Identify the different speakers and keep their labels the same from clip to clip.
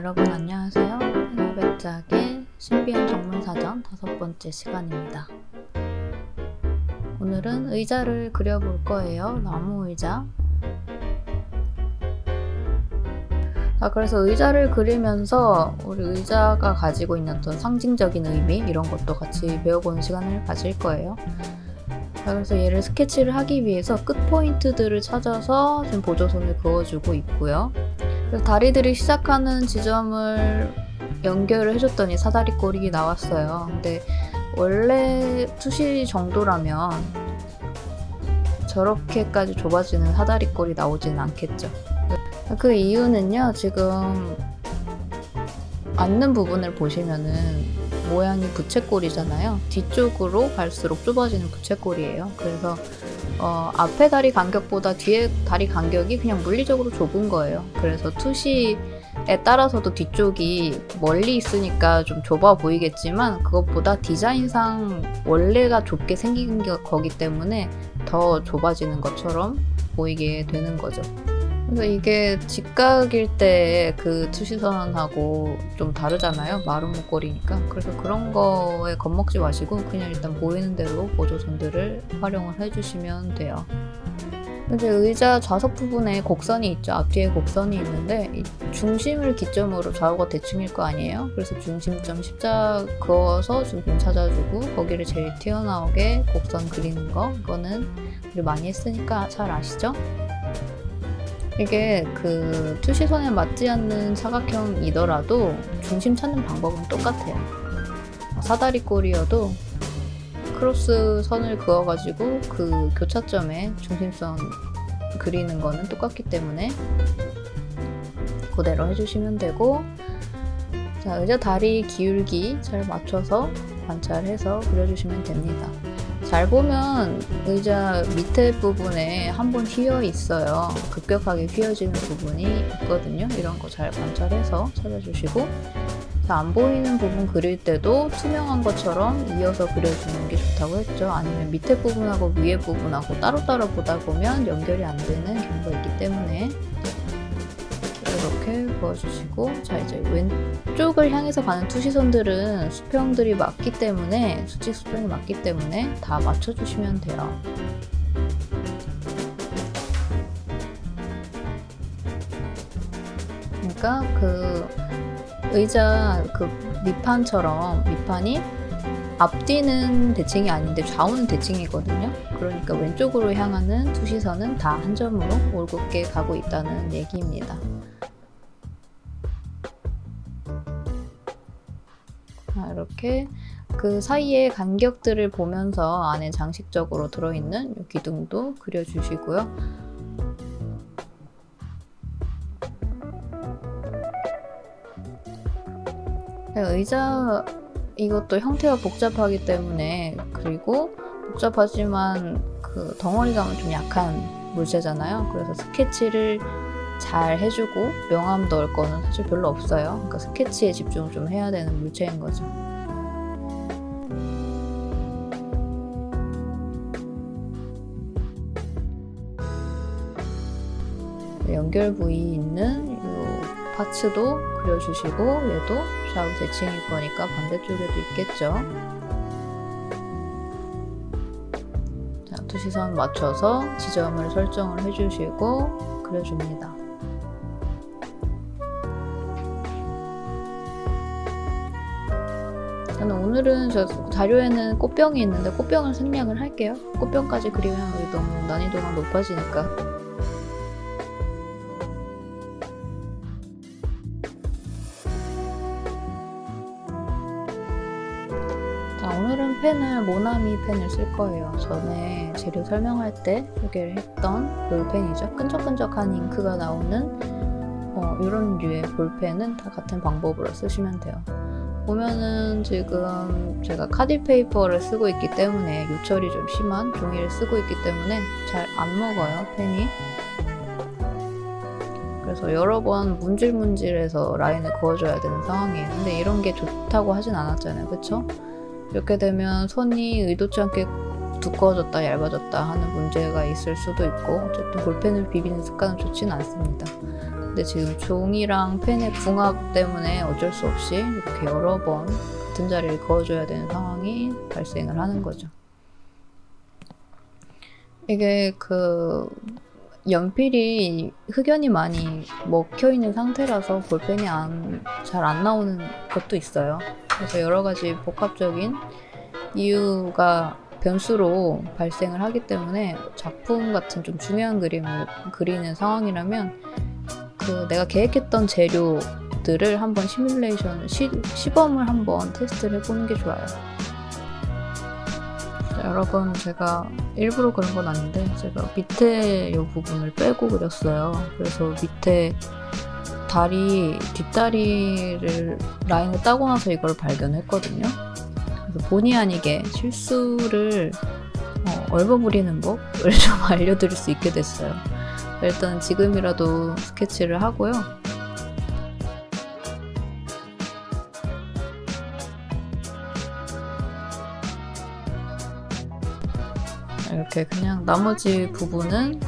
Speaker 1: 여러분 안녕하세요. 해나백작의 신비한 정문사전 5번째 시간입니다. 오늘은 의자를 그려볼 거예요. 나무 의자. 그래서 의자를 그리면서 우리 의자가 가지고 있는 어떤 상징적인 의미 이런 것도 같이 배워보는 시간을 가질 거예요. 그래서 얘를 스케치를 하기 위해서 끝 포인트들을 찾아서 지금 보조선을 그어주고 있고요. 그래서 다리들이 시작하는 지점을 연결을 해줬더니 사다리꼴이 나왔어요. 근데 원래 투시 정도라면 저렇게까지 좁아지는 사다리꼴이 나오지는 않겠죠. 그 이유는요, 지금 앉는 부분을 보시면은 모양이 부채꼴이잖아요. 뒤쪽으로 갈수록 좁아지는 부채꼴이에요. 그래서 앞에 다리 간격보다 뒤에 다리 간격이 그냥 물리적으로 좁은 거예요. 그래서 투시에 따라서도 뒤쪽이 멀리 있으니까 좀 좁아 보이겠지만 그것보다 디자인상 원래가 좁게 생긴 거기 때문에 더 좁아지는 것처럼 보이게 되는 거죠. 그래서 이게 직각일 때 그 투시선하고 좀 다르잖아요. 마른 목걸이니까. 그래서 그런 거에 겁먹지 마시고 그냥 일단 보이는 대로 보조선들을 활용을 해주시면 돼요. 이제 의자 좌석 부분에 곡선이 있죠. 앞뒤에 곡선이 있는데 이 중심을 기점으로 좌우가 대칭일 거 아니에요. 그래서 중심점 십자 그어서 중심 찾아주고 거기를 제일 튀어나오게 곡선 그리는 거. 이거는 우리 많이 했으니까 잘 아시죠? 이게 그 투시선에 맞지 않는 사각형이더라도 중심 찾는 방법은 똑같아요. 사다리꼴이어도 크로스 선을 그어가지고 그 교차점에 중심선 그리는 거는 똑같기 때문에 그대로 해주시면 되고, 자, 의자 다리 기울기 잘 맞춰서 관찰해서 그려주시면 됩니다. 잘 보면 의자 밑에 부분에 한번 휘어 있어요. 급격하게 휘어지는 부분이 있거든요. 이런 거 잘 관찰해서 찾아주시고, 자, 안 보이는 부분 그릴 때도 투명한 것처럼 이어서 그려주는 게 좋다고 했죠. 아니면 밑에 부분하고 위에 부분하고 따로따로 보다 보면 연결이 안 되는 경우가 있기 때문에 이렇게 그어주시고, 자, 이제 왼쪽을 향해서 가는 투시선들은 수평들이 맞기 때문에, 수직 수평이 맞기 때문에 다 맞춰주시면 돼요. 그러니까 그 의자 그 밑판처럼 밑판이 앞뒤는 대칭이 아닌데 좌우는 대칭이거든요. 그러니까 왼쪽으로 향하는 투시선은 다 한 점으로 올곧게 가고 있다는 얘기입니다. 이렇게 그 사이의 간격들을 보면서 안에 장식적으로 들어있는 이 기둥도 그려주시고요. 의자 이것도 형태가 복잡하기 때문에, 그리고 복잡하지만 그 덩어리감은 좀 약한 물체잖아요. 그래서 스케치를 잘 해주고 명암 넣을 거는 사실 별로 없어요. 그러니까 스케치에 집중을 좀 해야 되는 물체인 거죠. 연결 부위 있는 이 파츠도 그려주시고, 얘도 좌우 대칭일 거니까 반대쪽에도 있겠죠. 자, 투시선 맞춰서 지점을 설정을 해주시고 그려줍니다. 저는 오늘은 저 자료에는 꽃병이 있는데 꽃병을 생략을 할게요. 꽃병까지 그리면 우리 너무 난이도가 높아지니까. 자, 오늘은 펜을 모나미 펜을 쓸 거예요. 전에 재료 설명할 때 소개를 했던 볼펜이죠. 끈적끈적한 잉크가 나오는 이런 류의 볼펜은 다 같은 방법으로 쓰시면 돼요. 보면은 지금 제가 카디페이퍼를 쓰고 있기 때문에 요철이 좀 심한 종이를 쓰고 있기 때문에 잘 안 먹어요, 펜이. 그래서 여러 번 문질문질해서 라인을 그어줘야 되는 상황이에요. 근데 이런 게 좋다고 하진 않았잖아요, 그쵸? 이렇게 되면 선이 의도치 않게 두꺼워졌다 얇아졌다 하는 문제가 있을 수도 있고, 어쨌든 볼펜을 비비는 습관은 좋지는 않습니다. 근데 지금 종이랑 펜의 궁합 때문에 어쩔 수 없이 이렇게 여러 번 같은 자리를 그어줘야 되는 상황이 발생을 하는 거죠. 이게 그 연필이 흑연이 많이 먹혀있는 상태라서 볼펜이 잘 안 나오는 것도 있어요. 그래서 여러 가지 복합적인 이유가 변수로 발생을 하기 때문에 작품 같은 좀 중요한 그림을 그리는 상황이라면 그 내가 계획했던 재료들을 한번 시범을 한번 테스트를 해보는 게 좋아요. 자, 여러분, 제가 일부러 그런 건 아닌데 제가 밑에 이 부분을 빼고 그렸어요. 그래서 밑에 뒷다리를 라인을 따고 나서 이걸 발견했거든요. 그래서 본의 아니게 실수를 얼버무리는 법을 좀 알려드릴 수 있게 됐어요. 일단 지금이라도 스케치를 하고요. 이렇게 그냥 나머지 부분은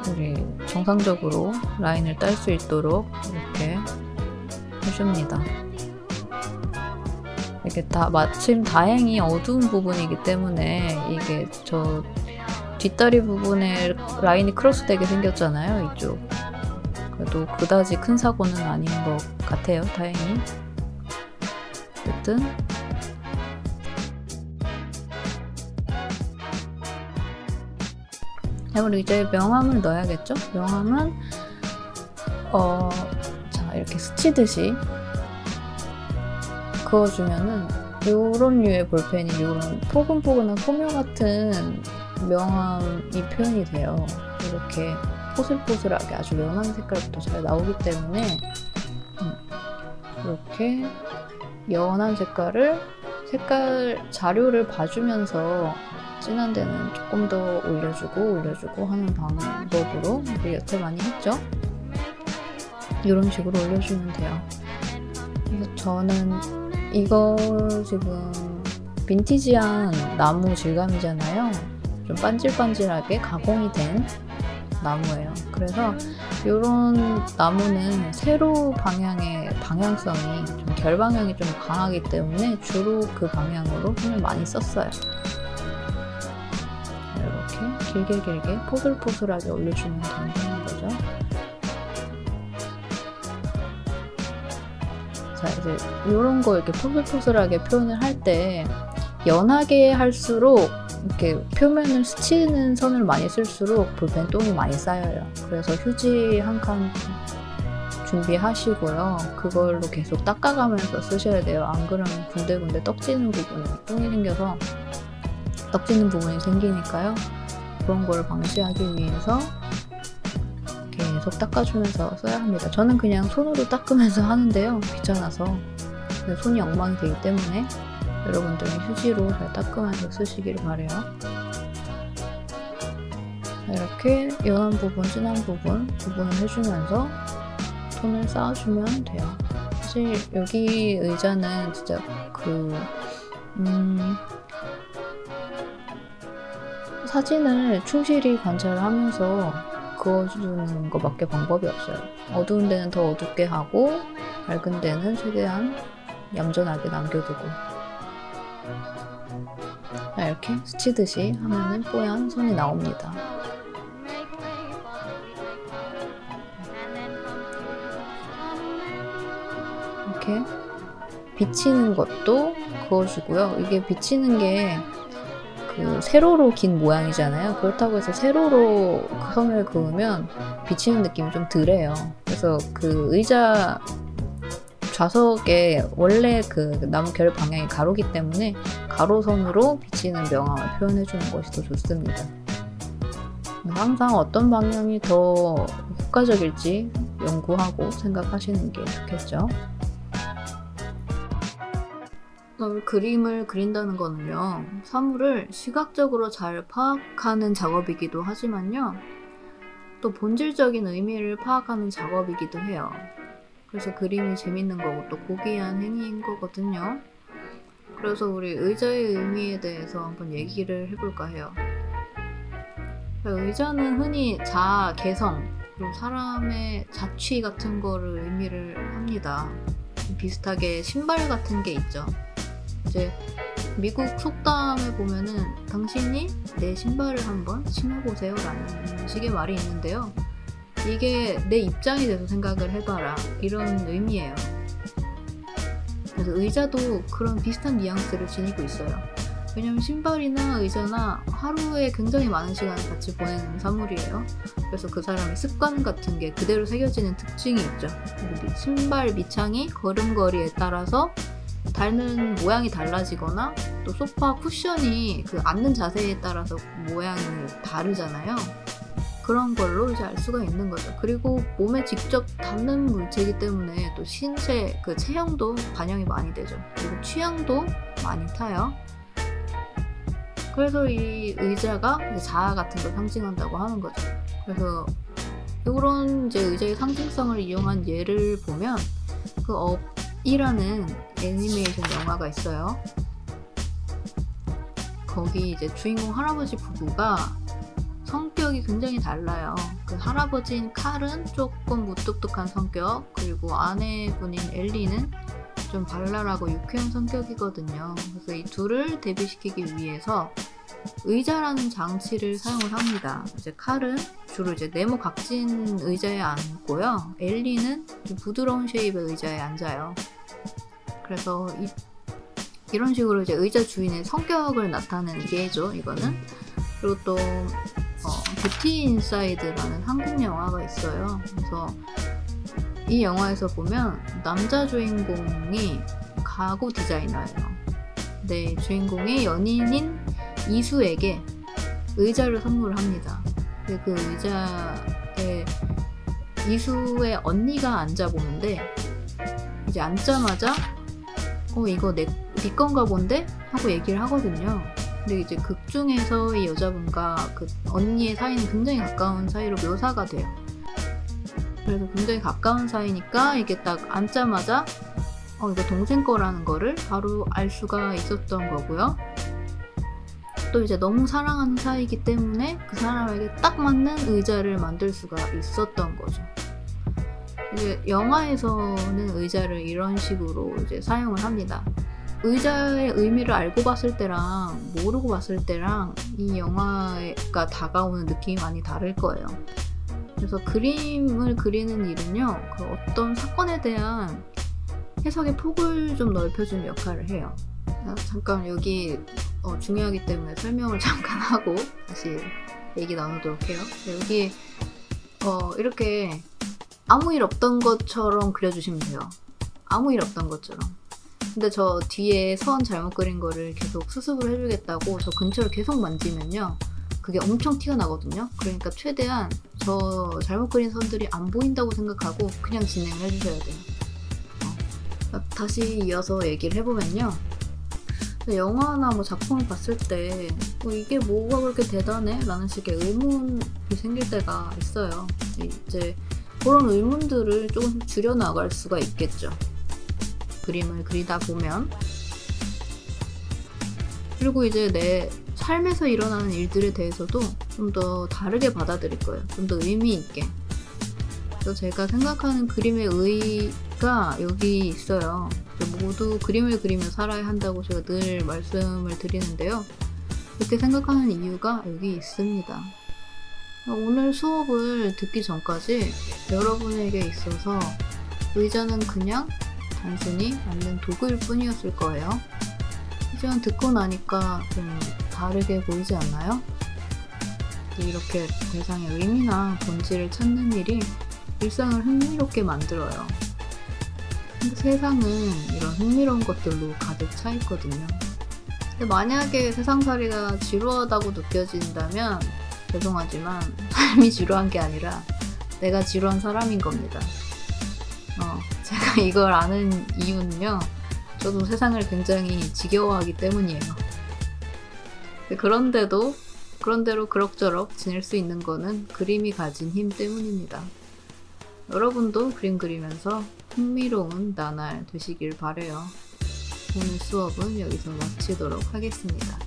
Speaker 1: 우리 정상적으로 라인을 딸 수 있도록 이렇게 해줍니다. 이게 마침 다행히 어두운 부분이기 때문에 이게 저 뒷다리 부분에 라인이 크로스되게 생겼잖아요, 이쪽. 그래도 그다지 큰 사고는 아닌 것 같아요, 다행히. 어쨌든 우리 이제 명암을 넣어야겠죠? 명암은 자, 이렇게 스치듯이 그어주면은 요런 류의 볼펜이 요런 포근포근한 소묘 같은 명암이 표현이 돼요. 이렇게 포슬포슬하게 아주 연한 색깔부터 잘 나오기 때문에 이렇게 연한 색깔 자료를 봐주면서 진한 데는 조금 더 올려주고 하는 방법으로 우리 여태 많이 했죠? 이런 식으로 올려주면 돼요. 그래서 저는 이거 지금 빈티지한 나무 질감이잖아요. 좀 반질반질하게 가공이 된 나무예요. 그래서 이런 나무는 세로 방향의 방향성이 좀 결방향이 좀 강하기 때문에 주로 그 방향으로 손을 많이 썼어요. 이렇게 길게 포슬포슬하게 올려주면 되는 거죠. 자, 이제 이런 거 이렇게 포슬포슬하게 표현을 할 때 연하게 할수록 이렇게 표면을 스치는 선을 많이 쓸수록 볼펜 똥이 많이 쌓여요. 그래서 휴지 한 칸 준비하시고요. 그걸로 계속 닦아가면서 쓰셔야 돼요. 안 그러면 군데군데 떡지는 부분이 생기니까요. 그런 걸 방지하기 위해서 계속 닦아주면서 써야 합니다. 저는 그냥 손으로 닦으면서 하는데요. 귀찮아서. 손이 엉망이 되기 때문에 여러분들은 휴지로 잘 닦으면서 쓰시길 바래요. 이렇게 연한 부분, 진한 구분을 해주면서 톤을 쌓아주면 돼요. 사실 여기 의자는 진짜 사진을 충실히 관찰을 하면서 그어주는 것밖에 방법이 없어요. 어두운 데는 더 어둡게 하고 밝은 데는 최대한 얌전하게 남겨두고 이렇게 스치듯이 하면은 뽀얀 손이 나옵니다. 이렇게 비치는 것도 그어주고요. 이게 비치는 게 그 세로로 긴 모양이잖아요. 그렇다고 해서 세로로 선을 그으면 비치는 느낌이 좀 덜해요. 그래서 그 의자 좌석에 원래 그 나무 결 방향이 가로기 때문에 가로선으로 비치는 명암을 표현해주는 것이 더 좋습니다. 항상 어떤 방향이 더 효과적일지 연구하고 생각하시는 게 좋겠죠. 그림을 그린다는 거는요, 사물을 시각적으로 잘 파악하는 작업이기도 하지만요, 또 본질적인 의미를 파악하는 작업이기도 해요. 그래서 그림이 재밌는 거고 또 고귀한 행위인 거거든요. 그래서 우리 의자의 의미에 대해서 한번 얘기를 해볼까 해요. 의자는 흔히 자아, 개성, 그리고 사람의 자취 같은 거를 의미를 합니다. 비슷하게 신발 같은 게 있죠. 이제 미국 속담에 보면은 당신이 내 신발을 한번 신어보세요 라는 식의 말이 있는데요. 이게 내 입장이 돼서 생각을 해봐라 이런 의미예요. 그래서 의자도 그런 비슷한 뉘앙스를 지니고 있어요. 왜냐면 신발이나 의자나 하루에 굉장히 많은 시간을 같이 보내는 사물이에요. 그래서 그 사람의 습관 같은 게 그대로 새겨지는 특징이 있죠. 신발 밑창이 걸음걸이에 따라서 닳는 모양이 달라지거나 또 소파 쿠션이 그 앉는 자세에 따라서 모양이 다르잖아요. 그런 걸로 이제 알 수가 있는 거죠. 그리고 몸에 직접 닿는 물체이기 때문에 또 신체 그 체형도 반영이 많이 되죠. 그리고 취향도 많이 타요. 그래서 이 의자가 자아 같은 걸 상징한다고 하는 거죠. 그래서 이런 이제 의자의 상징성을 이용한 예를 보면 그 업이라는 애니메이션 영화가 있어요. 거기 이제 주인공 할아버지 부부가 성격이 굉장히 달라요. 그 할아버지인 칼은 조금 무뚝뚝한 성격, 그리고 아내분인 엘리는 좀 발랄하고 유쾌한 성격이거든요. 그래서 이 둘을 대비시키기 위해서 의자라는 장치를 사용을 합니다. 이제 칼은 주로 이제 네모 각진 의자에 앉고요. 엘리는 좀 부드러운 쉐입의 의자에 앉아요. 그래서 이런 식으로 이제 의자 주인의 성격을 나타내는 예죠, 이거는. 그리고 또 뷰티 인사이드라는 한국 영화가 있어요. 그래서 이 영화에서 보면 남자 주인공이 가구 디자이너예요. 근데 주인공이 연인인 이수에게 의자를 선물합니다. 근데 그 의자에 이수의 언니가 앉아보는데 이제 앉자마자 이거 네 건가 본데? 하고 얘기를 하거든요. 근데 이제 극 중에서 이 여자분과 그 언니의 사이는 굉장히 가까운 사이로 묘사가 돼요. 그래서 굉장히 가까운 사이니까 이게 딱 앉자마자 이거 동생 거라는 거를 바로 알 수가 있었던 거고요. 또 이제 너무 사랑하는 사이이기 때문에 그 사람에게 딱 맞는 의자를 만들 수가 있었던 거죠. 이제 영화에서는 의자를 이런 식으로 이제 사용을 합니다. 의자의 의미를 알고 봤을 때랑 모르고 봤을 때랑 이 영화가 다가오는 느낌이 많이 다를 거예요. 그래서 그림을 그리는 일은요, 그 어떤 사건에 대한 해석의 폭을 좀 넓혀주는 역할을 해요. 잠깐 여기 중요하기 때문에 설명을 잠깐 하고 다시 얘기 나누도록 해요. 여기 이렇게 아무 일 없던 것처럼 그려주시면 돼요. 아무 일 없던 것처럼. 근데 저 뒤에 선 잘못 그린 거를 계속 수습을 해주겠다고 저 근처를 계속 만지면요, 그게 엄청 티가 나거든요. 그러니까 최대한 저 잘못 그린 선들이 안 보인다고 생각하고 그냥 진행을 해주셔야 돼요. 다시 이어서 얘기를 해보면요, 영화나 뭐 작품을 봤을 때 이게 뭐가 그렇게 대단해? 라는 식의 의문이 생길 때가 있어요. 이제 그런 의문들을 조금씩 줄여나갈 수가 있겠죠, 그림을 그리다 보면. 그리고 이제 내 삶에서 일어나는 일들에 대해서도 좀 더 다르게 받아들일 거예요. 좀 더 의미 있게. 그래서 제가 생각하는 그림의 의의가 여기 있어요. 모두 그림을 그리며 살아야 한다고 제가 늘 말씀을 드리는데요. 그렇게 생각하는 이유가 여기 있습니다. 오늘 수업을 듣기 전까지 여러분에게 있어서 의자는 그냥 단순히 앉는 도구일 뿐이었을 거예요. 하지만 듣고 나니까 좀 다르게 보이지 않나요? 이렇게 대상의 의미나 본질을 찾는 일이 일상을 흥미롭게 만들어요. 근데 세상은 이런 흥미로운 것들로 가득 차 있거든요. 근데 만약에 세상살이가 지루하다고 느껴진다면 죄송하지만 삶이 지루한 게 아니라 내가 지루한 사람인 겁니다. 제가 이걸 아는 이유는요, 저도 세상을 굉장히 지겨워하기 때문이에요. 그런데로 그럭저럭 지낼 수 있는 거는 그림이 가진 힘 때문입니다. 여러분도 그림 그리면서 흥미로운 나날 되시길 바래요. 오늘 수업은 여기서 마치도록 하겠습니다.